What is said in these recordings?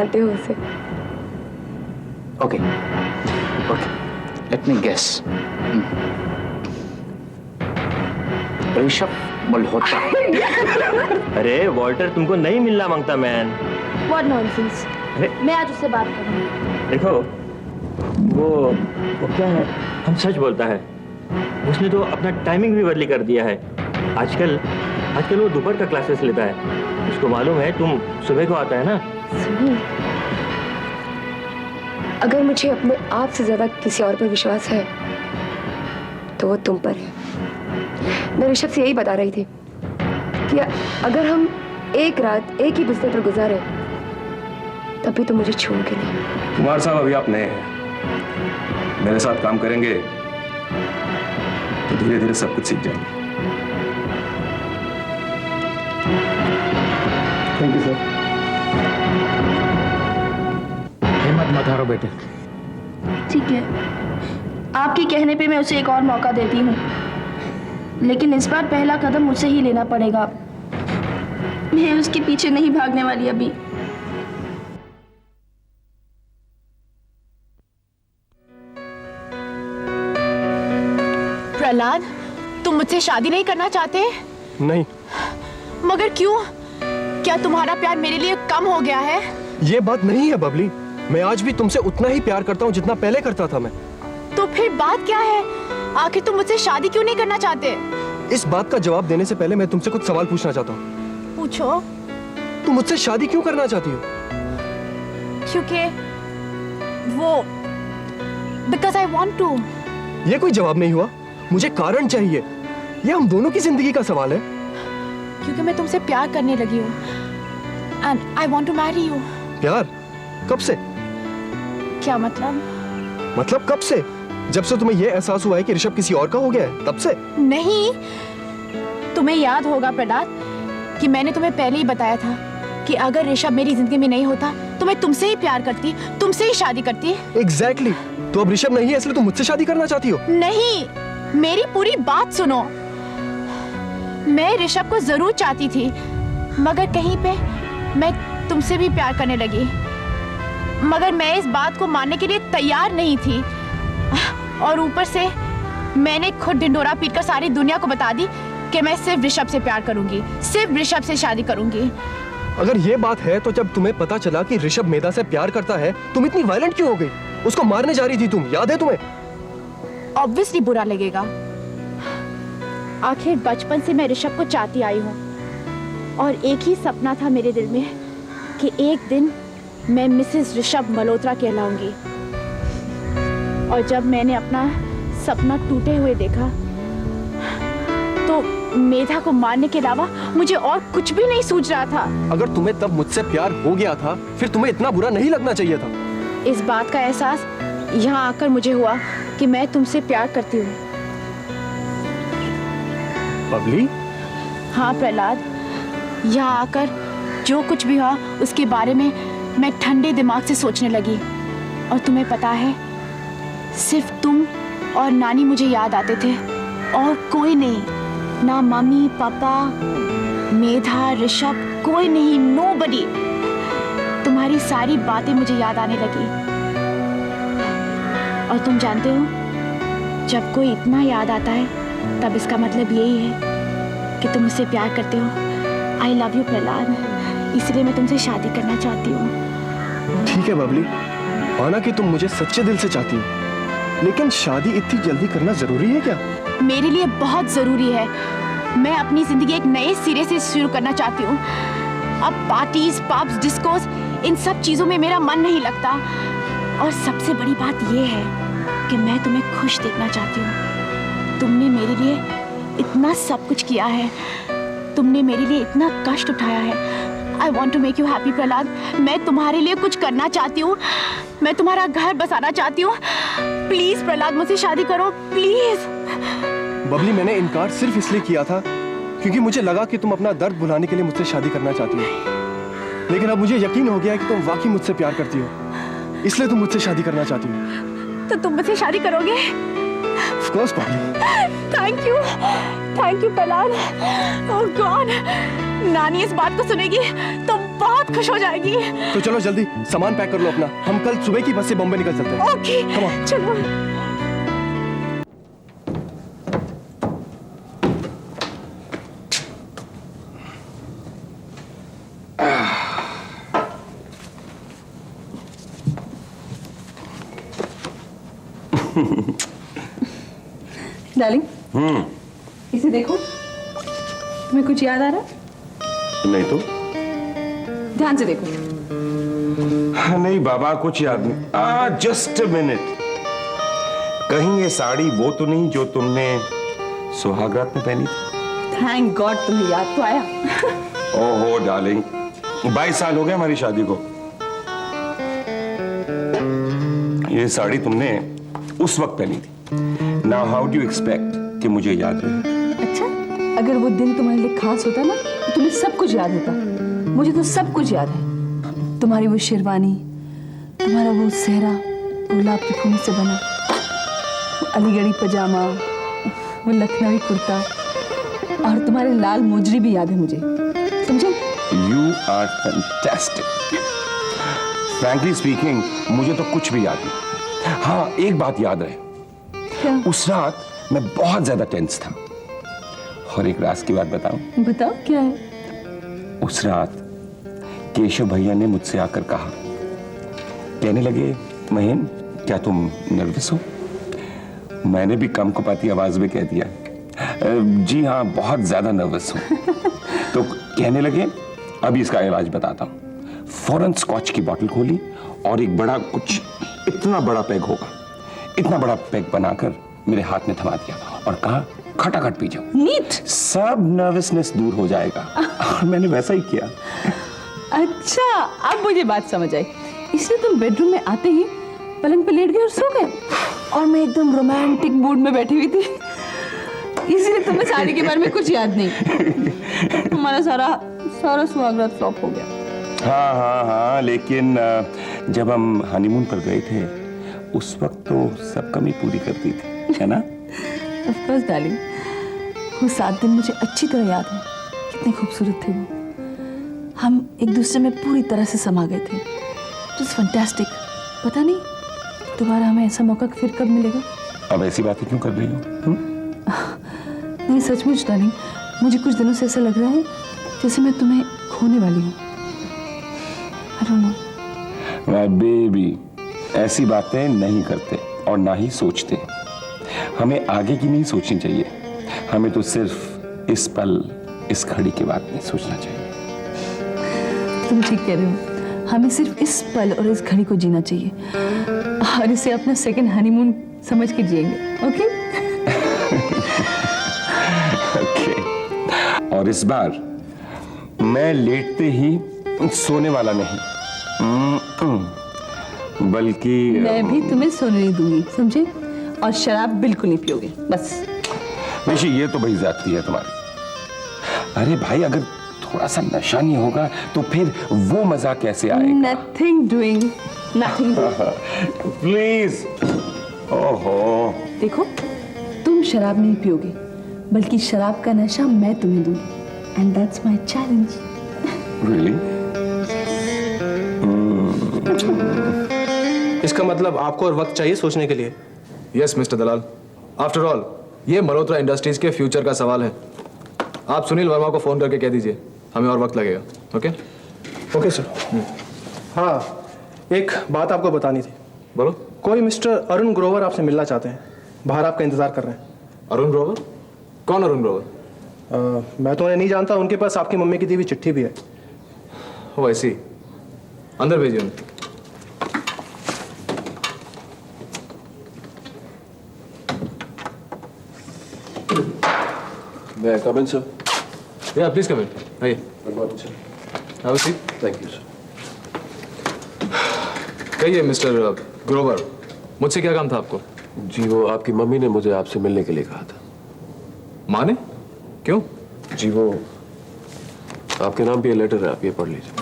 जानते हो उसे। Okay, let me guess. Rishabh Malhotra. अरे वॉल्टर तुमको नहीं मिलना मांगता मैन। What nonsense। मैं आज उससे बात करूंगी। देखो वो क्या है, हम सच बोलता है। उसने तो अपना टाइमिंग भी बदली कर दिया है। आजकल वो दोपहर का क्लासेस लेता है। उसको मालूम है तुम सुबह को आता है ना। सुनिए, अगर मुझे अपने आप से ज्यादा किसी और पर विश्वास है तो वो तुम पर है। मैं ऋषभ से यही बता रही थी कि अगर हम एक रात एक ही बिस्तर पर गुजारे तभी तो मुझे छोड़ोगे नहीं। कुमार साहब अभी आप नए हैं, मेरे साथ काम करेंगे तो धीरे धीरे सब कुछ सीख जाएंगे। Thank you sir. हिम्मत मत हारो बेटे। ठीक है, आपके कहने पे मैं उसे एक और मौका देती हूँ, लेकिन इस बार पहला कदम मुझसे ही लेना पड़ेगा। मैं उसके पीछे नहीं भागने वाली अभी। प्रहलाद, तुम मुझसे शादी नहीं करना चाहते? नहीं। मगर क्यों? क्या तुम्हारा प्यार मेरे लिए कम हो गया है? ये बात नहीं है बबली, मैं आज भी तुमसे उतना ही प्यार करता हूँ जितना पहले करता था मैं। तो फिर बात क्या है? आखिर तुम मुझसे शादी क्यों नहीं करना चाहते? इस बात का जवाब देने से पहले मैं तुमसे कुछ सवाल पूछना चाहता हूँ। पूछो। तुम मुझसे शादी क्यों करना चाहती हो? क्योंकि वो Because I want to। ये कोई जवाब नहीं हुआ, मुझे कारण चाहिए। ये हम दोनों की जिंदगी का सवाल है। क्योंकि मैं तुमसे प्यार करने लगी हूँ and I want to marry you। प्यार? कब से? क्या मतलब? मतलब कब से? जब से तुम्हें यह एहसास हुआ है कि ऋषभ किसी और का हो गया है, तब से? नहीं, तुम्हें याद होगा प्रहलाद कि मैंने तुम्हें पहले ही बताया था कि अगर ऋषभ मेरी जिंदगी में नहीं होता तो मैं तुमसे ही प्यार करती, तुमसे ही शादी करती। Exactly। तो अब ऋषभ नहीं है इसलिए तुम मुझसे शादी करना चाहती हो? नहीं, मेरी पूरी बात सुनो। मैं ऋषभ को जरूर चाहती थी, मगर कहीं पे मैं तुमसे भी प्यार करने लगी। मगर मैं इस बात को मानने के लिए तैयार नहीं थी, और ऊपर से मैंने खुद ढिंढोरा पीटकर सारी दुनिया को बता दी कि मैं सिर्फ ऋषभ से प्यार करूंगी, सिर्फ ऋषभ से शादी करूंगी। अगर ये बात है तो जब तुम्हें पता चला कि ऋषभ मेधा से प्यार करता है, तुम इतनी वायलेंट क्यों हो गई? उसको मारने जा रही थी तुम, याद है तुम्हें? ऑब्वियसली बुरा लगेगा। आखिर बचपन से मैं ऋषभ को चाहती आई हूँ, और एक ही सपना था मेरे दिल में कि एक दिन मैं मिसेस ऋषभ मल्होत्रा कहलाऊंगी। और जब मैंने अपना सपना टूटे हुए देखा तो मेधा को मारने के अलावा मुझे और कुछ भी नहीं सूझ रहा था। अगर तुम्हें तब मुझसे प्यार हो गया था, फिर तुम्हें इतना बुरा नहीं लगना चाहिए था। इस बात का एहसास यहाँ आकर मुझे हुआ कि मैं तुमसे प्यार करती हूँ। बबली? हाँ प्रहलाद, यहाँ आकर जो कुछ भी हुआ उसके बारे में मैं ठंडे दिमाग से सोचने लगी। और तुम्हें पता है, सिर्फ तुम और नानी मुझे याद आते थे, और कोई नहीं। ना मम्मी पापा, मेधा, ऋषभ, कोई नहीं, नोबडी। तुम्हारी सारी बातें मुझे याद आने लगी। और तुम जानते हो, जब कोई इतना याद आता है तब इसका मतलब यही है कि तुम मुझसे प्यार करते हो। आई लव यू प्रहलाद, इसलिए मैं तुमसे शादी करना चाहती हूँ। ठीक है बबली, माना कि तुम मुझे सच्चे दिल से चाहती हो, लेकिन शादी इतनी जल्दी करना जरूरी है क्या? मेरे लिए बहुत जरूरी है। मैं अपनी जिंदगी एक नए सिरे से शुरू करना चाहती हूँ। अब पार्टीज, पब्स, डिस्कोस, इन सब चीजों में मेरा मन नहीं लगता। और सबसे बड़ी बात यह है कि मैं तुम्हें खुश देखना चाहती हूँ। तुमने मेरे लिए इतना सब कुछ किया है, तुमने मेरे लिए इतना कष्ट उठाया है। I want to make you happy Prahlad. मैं तुम्हारे लिए कुछ करना चाहती हूँ, मैं तुम्हारा घर बसाना चाहती हूँ। प्लीज प्रहलाद, मुझसे शादी करो प्लीज। बबली, मैंने इनकार सिर्फ इसलिए किया था क्योंकि मुझे लगा कि तुम अपना दर्द भुलाने के लिए मुझसे शादी करना चाहती हो। लेकिन अब मुझे यकीन हो गया है कि तुम वाकई मुझसे प्यार करती हो, इसलिए तुम मुझसे शादी करना चाहती हो। तो तुम मुझसे शादी करोगे? Of course, Babli. Thank you Prahlad. Oh God, नानी इस बात को सुनेगी तो बहुत खुश हो जाएगी। तो चलो जल्दी सामान पैक कर लो अपना, हम कल सुबह की बस से बॉम्बे निकल सकते हैं। Okay Come on. चलो। डार्लिंग, इसे देखो, तुम्हें कुछ याद आ रहा? नहीं तो ध्यान से देखो। नहीं बाबा, कुछ याद नहीं। जस्ट मिनट, कहीं ये साड़ी वो तो नहीं जो तुमने सुहागरात में पहनी थी? थैंक गॉड तुम्हें याद तो आया। ओहो डार्लिंग, 22 साल हो गए हमारी शादी को। ये साड़ी तुमने उस वक्त पहनी थी। Now how do you expect कि मुझे याद रहे? अच्छा, अगर वो दिन तुम्हारे लिए खास होता ना तो तुम्हें सब कुछ याद होता। मुझे तो सब कुछ याद है। तुम्हारी वो शेरवानी, तुम्हारा वो सेहरा गुलाब के फूल से बना, वो अलीगढ़ी पजामा, वो लखनवी कुर्ता, और तुम्हारे लाल मोजरी भी याद है मुझे, समझे? You are fantastic. Frankly speaking, मुझे तो कुछ भी याद नहीं। हाँ, एक बात याद रहे, क्या? उस रात मैं बहुत ज्यादा टेंस था। और एक राज की बात बताऊं? बताओ क्या है? उस रात केशव भैया ने मुझसे आकर कहा, कहने लगे, महेन क्या तुम नर्वस हो? मैंने भी कम कपाती आवाज में कह दिया, जी हाँ बहुत ज्यादा नर्वस हूं। तो कहने लगे, अभी इसका इलाज बताता हूं। फौरन स्कॉच की बोतल खोली और एक बड़ा, कुछ इतना बड़ा पैग होगा, इतना बड़ा पैग बनाकर मेरे हाथ में थमा दिया और कहा, खटाखट पी जाओ, नीट। सब नर्वसनेस दूर हो जाएगा। और मैंने वैसा ही किया। अच्छा, अब मुझे बात समझ आई। इसलिए तुम बेडरूम में आते ही पलंग पे लेट गए और सो गए, और मैं एकदम रोमांटिक मूड में बैठी हुई थी, इसलिए तुम्हें साड़ी के बारे में कुछ याद नहीं। तुम्हारा सारा सुहागरात फ्लॉप हो गया। हाँ हाँ हाँ, लेकिन जब हम हनीमून पर गए थे उस वक्त तो सब कमी पूरी कर दी थी, है ना? ऑफ कोर्स डार्लिंग, वो 7 दिन मुझे अच्छी तरह याद है। कितने खूबसूरत थे वो। हम एक दूसरे में पूरी तरह से समा गए थे। It was fantastic. पता नहीं दोबारा हमें ऐसा मौका फिर कब मिलेगा। अब ऐसी बातें क्यों कर रही हो? नहीं, सचमुच डार्लिंग, मुझे कुछ दिनों से ऐसा लग रहा है जैसे मैं तुम्हें खोने वाली हूँ। I don't know. My baby, ऐसी बातें नहीं करते और ना ही सोचते। हमें आगे की नहीं सोचनी चाहिए, हमें तो सिर्फ इस पल, इस घड़ी के बारे में सोचना चाहिए। तुम ठीक कह रहे हो, हमें सिर्फ इस पल और इस घड़ी को जीना चाहिए, और इसे अपना सेकंड हनीमून समझ के जिएंगे। ओके? ओके। और इस बार मैं लेटते ही सोने वाला नहीं, बल्कि मैं भी तुम्हें सोने नहीं दूंगी, समझे? और शराब बिल्कुल नहीं पियोगे, बस। निशी, ये तो भाई ज्यादती है तुम्हारी। अरे भाई, अगर थोड़ा सा नशा नहीं होगा तो फिर वो मजा कैसे आएगा? Nothing doing, nothing. प्लीज। ओहो। देखो, तुम शराब नहीं पियोगे, बल्कि शराब का नशा मैं तुम्हें दूंगी, and that's my challenge. Really? इसका मतलब आपको और वक्त चाहिए सोचने के लिए। यस मिस्टर दलाल, आफ्टर ऑल ये मल्होत्रा इंडस्ट्रीज के फ्यूचर का सवाल है। आप सुनील वर्मा को फोन करके कह दीजिए, हमें और वक्त लगेगा। ओके? Okay sir. हाँ, एक बात आपको बतानी थी। बोलो। कोई मिस्टर अरुण ग्रोवर आपसे मिलना चाहते हैं, बाहर आपका इंतजार कर रहे हैं। अरुण ग्रोवर? कौन अरुण ग्रोवर? मैं तो उन्हें नहीं जानता, उनके पास आपकी मम्मी की दी हुई चिट्ठी भी है। वो ऐसी, अंदर भेजिए उन्हें। May I come in, sir? या प्लीज कम इन, आइए। Good morning, sir. Have a seat. Thank you, sir. कहिए मिस्टर ग्रोवर, मुझसे क्या काम था आपको? जी, वो आपकी मम्मी ने मुझे आपसे मिलने के लिए कहा था। माँ ने? क्यों? जी, वो आपके नाम पे ये लेटर है, आप ये पढ़ लीजिए।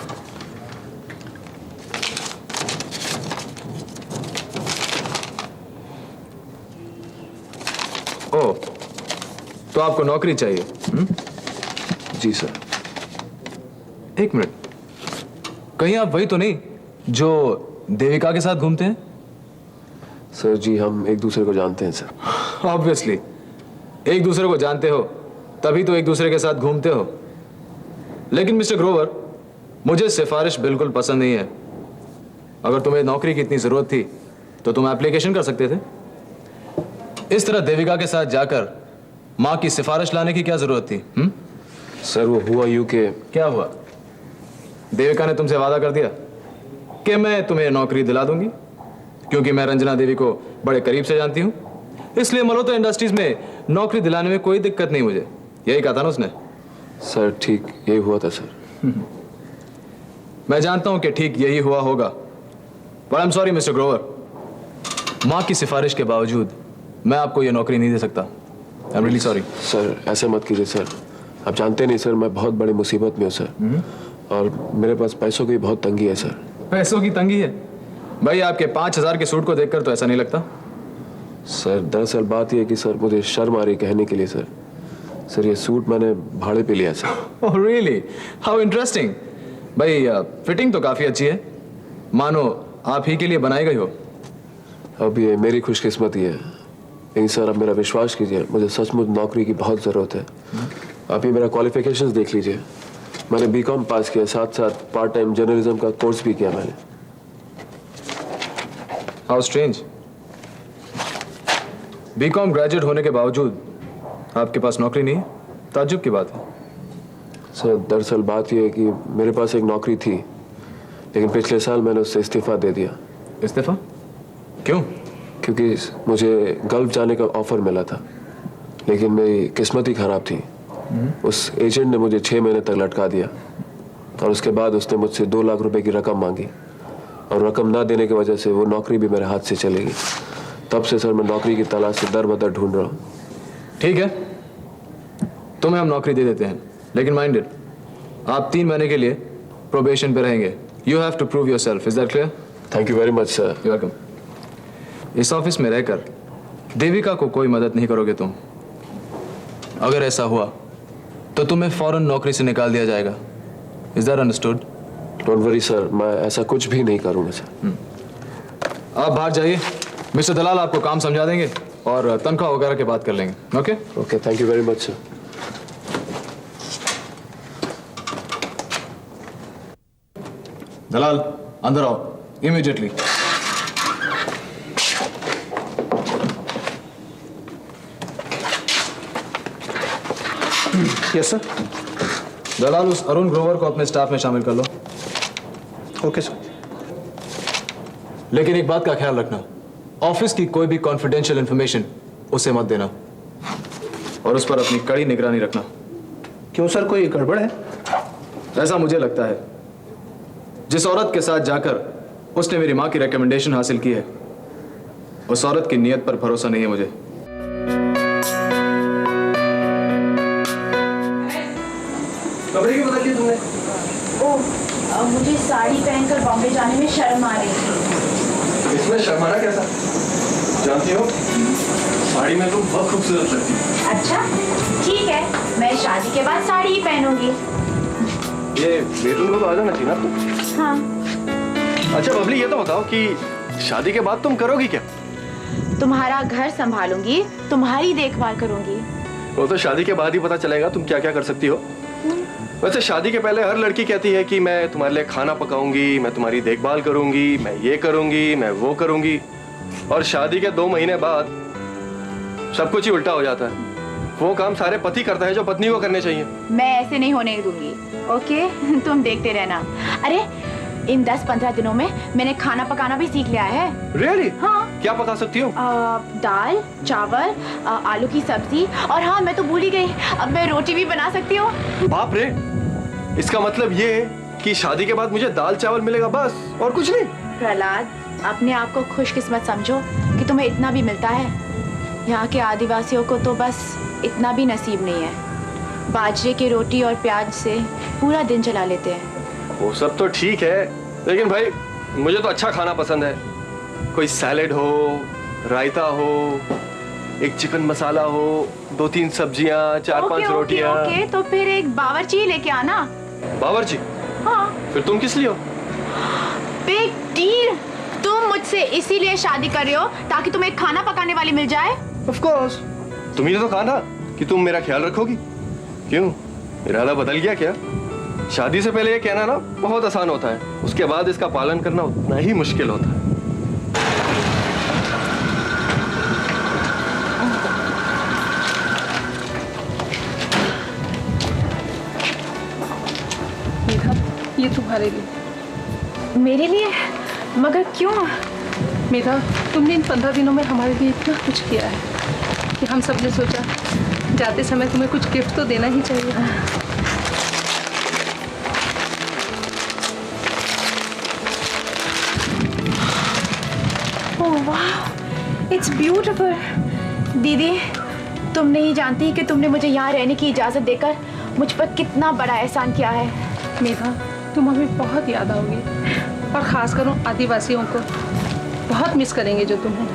ओह, तो आपको नौकरी चाहिए? जी सर। एक मिनट, कहीं आप वही तो नहीं जो देविका के साथ घूमते हैं? सर जी हम एक दूसरे को जानते हैं सर। ऑब्वियसली, एक दूसरे को जानते हो तभी तो एक दूसरे के साथ घूमते हो। लेकिन मिस्टर ग्रोवर, मुझे सिफारिश बिल्कुल पसंद नहीं है। अगर तुम्हें नौकरी की इतनी जरूरत थी तो तुम एप्लीकेशन कर सकते थे। इस तरह देविका के साथ जाकर माँ की सिफारिश लाने की क्या जरूरत थी? सर वो हुआ यूं कि क्या हुआ? देविका ने तुमसे वादा कर दिया कि मैं तुम्हें नौकरी दिला दूंगी, क्योंकि मैं रंजना देवी को बड़े करीब से जानती हूं, इसलिए मल्होत्रा इंडस्ट्रीज में नौकरी दिलाने में कोई दिक्कत नहीं मुझे। यही कहा था ना उसने? सर ठीक यही हुआ था सर। मैं जानता हूं कि ठीक यही हुआ होगा, but I am sorry mister Grover, माँ की सिफारिश के बावजूद मैं आपको यह नौकरी नहीं दे सकता। I am really sorry. Sir ऐसे मत कीजिए सर, आप जानते नहीं सर मैं बहुत बड़ी मुसीबत में हूँ सर, और मेरे पास पैसों की बहुत तंगी है सर। पैसों की तंगी है? भाई आपके 5,000 के सूट को देखकर तो ऐसा नहीं लगता। सर दरअसल बात यह है कि सर मुझे शर्म आ रही कहने के लिए सर। सर ये सूट मैंने भाड़े पे लिया sir. Oh really, how interesting. भाई फिटिंग तो काफी अच्छी है, मानो आप ही के लिए बनाई गई हो। अब ये मेरी खुशकिस्मती है, लेकिन सर अब मेरा विश्वास कीजिए, मुझे सचमुच नौकरी की बहुत ज़रूरत है। आप ये मेरा क्वालिफिकेशंस देख लीजिए, मैंने बीकॉम पास किया, साथ साथ पार्ट टाइम जर्नलिज्म का कोर्स भी किया मैंने। हाउ स्ट्रेंज, बीकॉम ग्रेजुएट होने के बावजूद आपके पास नौकरी नहीं है? ताज्जुब की बात है। सर दरअसल बात यह है कि मेरे पास एक नौकरी थी, लेकिन पिछले साल मैंने उससे इस्तीफा दे दिया। इस्तीफा? क्यों? क्योंकि मुझे गल्फ जाने का ऑफर मिला था, लेकिन मेरी किस्मत ही खराब थी। उस एजेंट ने मुझे 6 महीने तक लटका दिया, और उसके बाद उसने मुझसे 2 लाख रुपए की रकम मांगी, और रकम ना देने की वजह से वो नौकरी भी मेरे हाथ से चली गई। तब से सर मैं नौकरी की तलाश से दर बदर ढूंढ रहा हूँ। ठीक है, तुम्हें हम नौकरी दे देते हैं, लेकिन माइंडेड, आप 3 महीने के लिए प्रोबेशन पे रहेंगे। You have to prove yourself. Is that clear? Thank you very much sir. You welcome. इस ऑफिस में रहकर देविका को कोई मदद नहीं करोगे तुम। अगर ऐसा हुआ तो तुम्हें फौरन नौकरी से निकाल दिया जाएगा। Is that understood? Don't worry sir, मैं ऐसा कुछ भी नहीं करूँगा सर। आप बाहर जाइए, मिस्टर दलाल आपको काम समझा देंगे और तनख्वाह वगैरह के बात कर लेंगे। Okay? Okay, thank you very much sir. Dalal अंदर आओ इमीडिएटली। Yes sir. दलाल उस अरुण ग्रोवर को अपने स्टाफ में शामिल कर लो। Okay sir. लेकिन एक बात का ख्याल रखना, ऑफिस की कोई भी कॉन्फिडेंशियल इंफॉर्मेशन उसे मत देना, और उस पर अपनी कड़ी निगरानी रखना। क्यों सर, कोई गड़बड़ है? ऐसा मुझे लगता है, जिस औरत के साथ जाकर उसने मेरी माँ की रिकमेंडेशन हासिल की है, उस औरत की नीयत पर भरोसा नहीं है मुझे। कपड़े क्यों बदल दिए तुमने? ओह, मुझे साड़ी पहनकर बॉम्बे जाने में शर्म आ रही थी। इसमें शर्माना कैसा? जानती हो, साड़ी में तुम बहुत खूबसूरत लगती हो। अच्छा ठीक है, मैं शादी के बाद साड़ी ही पहनूंगी। ये बेडरूम को तो आ जाना चाहिए ना। हाँ। अच्छा बबली, ये तो बताओ कि शादी के बाद तुम करोगी क्या? तुम्हारा घर संभालूंगी, तुम्हारी देखभाल करूंगी। वो तो शादी के बाद ही पता चलेगा तुम क्या क्या कर सकती हो। वैसे शादी के पहले हर लड़की कहती है कि मैं तुम्हारे लिए खाना पकाऊंगी, मैं तुम्हारी देखभाल करूंगी, मैं ये करूंगी, मैं वो करूंगी, और शादी के 2 महीने बाद सब कुछ ही उल्टा हो जाता है। वो काम सारे पति करता है जो पत्नी को करने चाहिए। मैं ऐसे नहीं होने दूंगी। ओके तुम देखते रहना। अरे इन 10-15 दिनों में मैंने खाना पकाना भी सीख लिया है। रियली? हाँ। क्या पका सकती हो? दाल, चावल, आलू की सब्जी, और हाँ मैं तो भूल ही गई, अब मैं रोटी भी बना सकती हूँ। बाप रे, इसका मतलब ये है कि शादी के बाद मुझे दाल चावल मिलेगा बस, और कुछ नहीं? प्रहलाद, अपने आप को खुशकिस्मत समझो कि तुम्हें इतना भी मिलता है। यहाँ के आदिवासियों को तो बस इतना भी नसीब नहीं है। बाजरे की रोटी और प्याज से पूरा दिन चला लेते हैं। वो सब तो ठीक है, लेकिन भाई मुझे तो अच्छा खाना पसंद है। कोई सैलेड हो, रायता हो, एक चिकन मसाला हो, 2-3 सब्जियां, 4-5 रोटियां। ओके, तो फिर एक बावर्ची लेके आना। बावर्ची? हाँ। फिर तुम किस लिए हो? Big deal. तुम मुझसे इसीलिए शादी कर रहे हो ताकि तुम्हें खाना पकाने वाली मिल जाए? Of course. तुम ये तो कहा ना कि तुम मेरा ख्याल रखोगी। क्यों, इरादा बदल गया क्या? शादी से पहले ये कहना ना बहुत आसान होता है, उसके बाद इसका पालन करना उतना ही मुश्किल होता है। मेघा, ये तुम्हारे लिए। मेरे लिए? मगर क्यों? मेघा, तुमने इन 15 दिनों में हमारे लिए इतना कुछ किया है कि हम सब ने सोचा जाते समय तुम्हें कुछ गिफ्ट तो देना ही चाहिए। It's beautiful. दीदी, तुम नहीं जानती कि तुमने मुझे यहाँ रहने की इजाज़त देकर मुझ पर कितना बड़ा एहसान किया है। मेघा, तुम हमें बहुत याद आओगी और खासकर उन आदिवासियों को बहुत मिस करेंगे जो तुम्हें।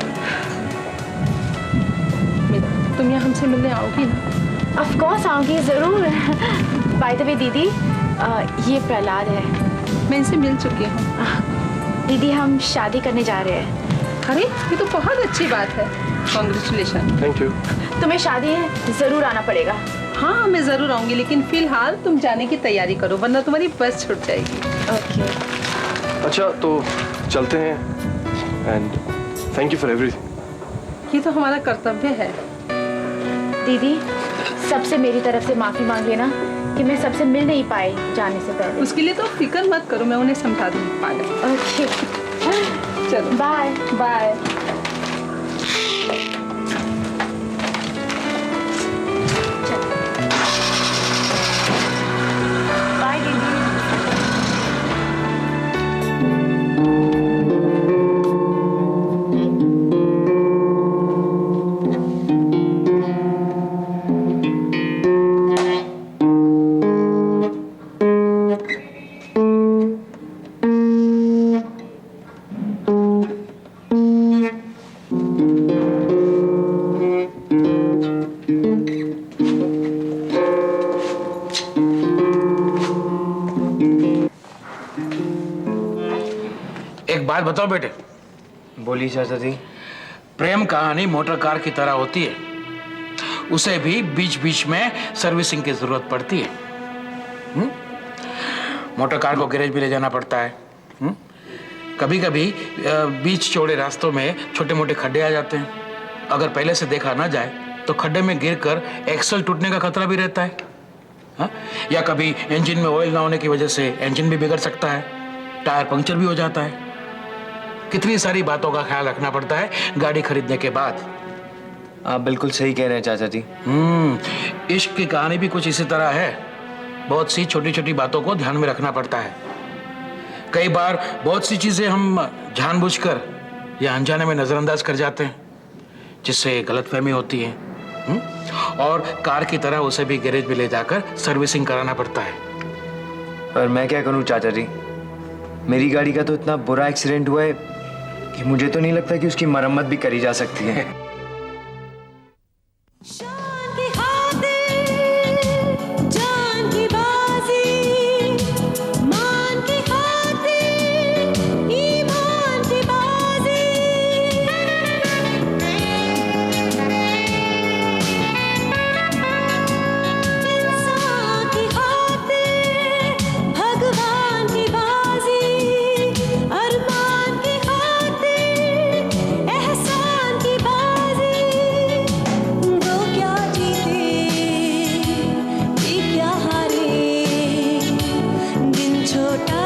मेघा, तुम यहाँ हमसे मिलने आओगी ना? ऑफ कोर्स आऊँगी, ज़रूर। बाय द वे दीदी, ये प्रहलाद है। मैं इनसे मिल चुकी हूँ। दीदी, हम शादी करने जा रहे हैं। अरे, ये तो बहुत अच्छी बात है। कॉन्ग्रेचुलेशन। Thank you. तुम्हें शादी है, ज़रूर आना पड़ेगा। हाँ, मैं ज़रूर आऊँगी, लेकिन फिलहाल तुम जाने की तैयारी करो वरना तुम्हारी बस छूट जाएगी। ओके। अच्छा, तो चलते हैं। And thank you for everything. ये तो हमारा कर्तव्य है। दीदी, सबसे मेरी तरफ से माफ़ी मांग लेना कि मैं सबसे मिल नहीं पाई जाने से पहले। उसके लिए तो फिक्र मत करो, मैं उन्हें समझा दूँगी। पागल। ओके, चलो, बाय बाय। बाय दीदी। एक बात बताओ बेटे, बोलिए चाचा जी। प्रेम कहानी मोटर कार की तरह होती है, उसे भी बीच बीच में सर्विसिंग की जरूरत पड़ती है। मोटर कार को गैरेज भी ले जाना पड़ता है। कभी कभी बीच चौड़े रास्तों में छोटे मोटे खड्डे आ जाते हैं। अगर पहले से देखा ना जाए तो खड्डे में गिरकर एक्सल टूटने का खतरा भी रहता है। हाँ? या कभी इंजन में ऑयल ना होने की वजह से इंजन भी बिगड़ सकता है, टायर पंक्चर भी हो जाता है। कितनी सारी बातों का ख्याल रखना पड़ता है गाड़ी खरीदने के बाद। आप बिल्कुल सही कह रहे हैं चाचा जी। इश्क की कहानी भी कुछ इसी तरह है। बहुत सी छोटी छोटी बातों को ध्यान में रखना पड़ता है। कई बार बहुत सी चीजें हम जानबूझकर या अनजाने में नजरअंदाज कर जाते हैं, जिससे गलतफहमी होती है। और कार की तरह उसे भी गैरेज में ले जाकर सर्विसिंग कराना पड़ता है। पर मैं क्या करूं चाचा जी, मेरी गाड़ी का तो इतना बुरा एक्सीडेंट हुआ है कि मुझे तो नहीं लगता कि उसकी मरम्मत भी करी जा सकती है। छोटा